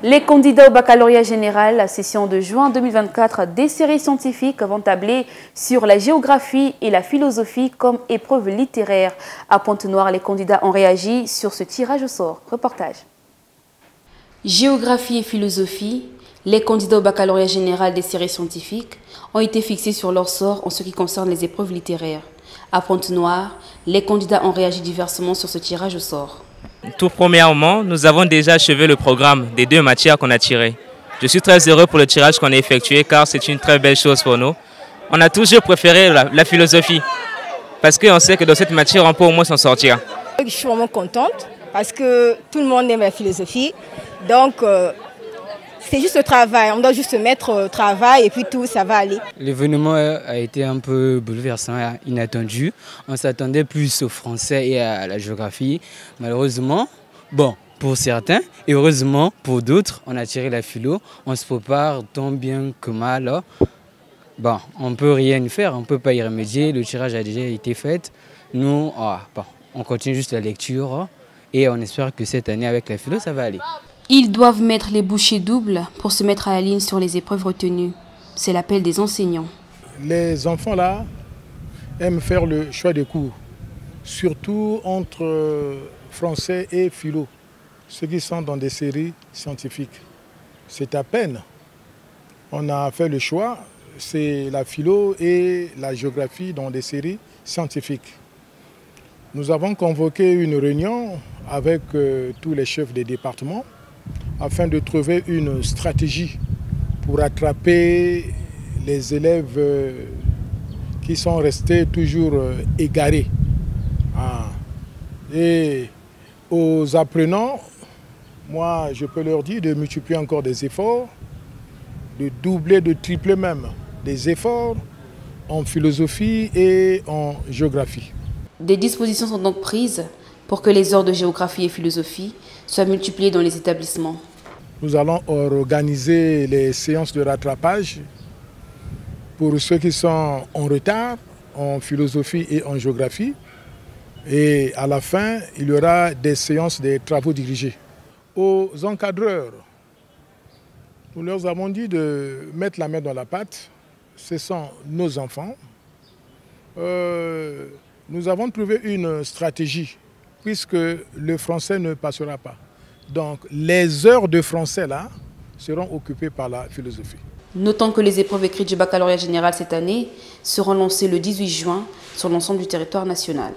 Les candidats au baccalauréat général, la session de juin 2024 des séries scientifiques vont tabler sur la géographie et la philosophie comme épreuve littéraire. À Pointe-Noire, les candidats ont réagi sur ce tirage au sort. Reportage. Géographie et philosophie, les candidats au baccalauréat général des séries scientifiques ont été fixés sur leur sort en ce qui concerne les épreuves littéraires. À Pointe-Noire, les candidats ont réagi diversement sur ce tirage au sort. Tout premièrement, nous avons déjà achevé le programme des 2 matières qu'on a tirées. Je suis très heureux pour le tirage qu'on a effectué car c'est une très belle chose pour nous. On a toujours préféré la philosophie parce qu'on sait que dans cette matière, on peut au moins s'en sortir. Je suis vraiment contente parce que tout le monde aime la philosophie. Donc, c'est juste le travail. On doit juste se mettre au travail et puis tout, ça va aller. L'événement a été un peu bouleversant, inattendu. On s'attendait plus au français et à la géographie. Malheureusement, bon, pour certains et heureusement pour d'autres, on a tiré la philo. On se prépare tant bien que mal. Bon, on ne peut rien faire, on ne peut pas y remédier. Le tirage a déjà été fait. Nous, on continue juste la lecture et on espère que cette année avec la philo, ça va aller. Ils doivent mettre les bouchées doubles pour se mettre à la ligne sur les épreuves retenues. C'est l'appel des enseignants. Les enfants là aiment faire le choix des cours, surtout entre français et philo, ceux qui sont dans des séries scientifiques. C'est à peine. On a fait le choix, c'est la philo et la géographie dans des séries scientifiques. Nous avons convoqué une réunion avec tous les chefs des départements afin de trouver une stratégie pour attraper les élèves qui sont restés toujours égarés. Et aux apprenants, moi je peux leur dire de multiplier encore des efforts, de doubler, de tripler même des efforts en philosophie et en géographie. Des dispositions sont donc prises pour que les heures de géographie et philosophie soient multipliées dans les établissements. Nous allons organiser les séances de rattrapage pour ceux qui sont en retard en philosophie et en géographie. Et à la fin, il y aura des séances de travaux dirigés. Aux encadreurs, nous leur avons dit de mettre la main dans la pâte. Ce sont nos enfants. Nous avons trouvé une stratégie puisque le français ne passera pas. Donc les heures de français là seront occupées par la philosophie. Notons que les épreuves écrites du baccalauréat général cette année seront lancées le 18 juin sur l'ensemble du territoire national.